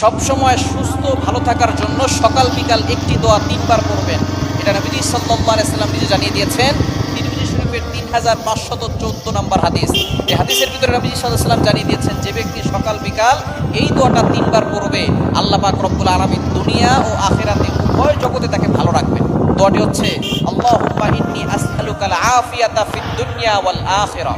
সবসময় সুস্থ ভালো থাকার জন্য সকাল বিকাল একটি দোয়া 3 বার পড়বেন। এটা নবীজি সাল্লাল্লাহু আলাইহি সাল্লাম নিজে জানিয়ে দিয়েছেন। তিরমিজি শরীফের 3514 নম্বর হাদিস। এই হাদিসের ভিতরে নবীজি সাল্লাল্লাহু আলাইহি সাল্লাম জানিয়ে দিয়েছেন, যে ব্যক্তি সকাল বিকাল এই দোয়াটা 3 বার পড়বে, আল্লাহ পাক রব্বুল আলামিন দুনিয়া ও আখিরাতে উভয় জগতে তাকে ভালো রাখবেন। দোয়াটি হচ্ছে, আল্লাহুম্মা ইন্নী আসআলুকাল আফিয়াতা ফিদ দুনিয়া ওয়াল আখিরাহ।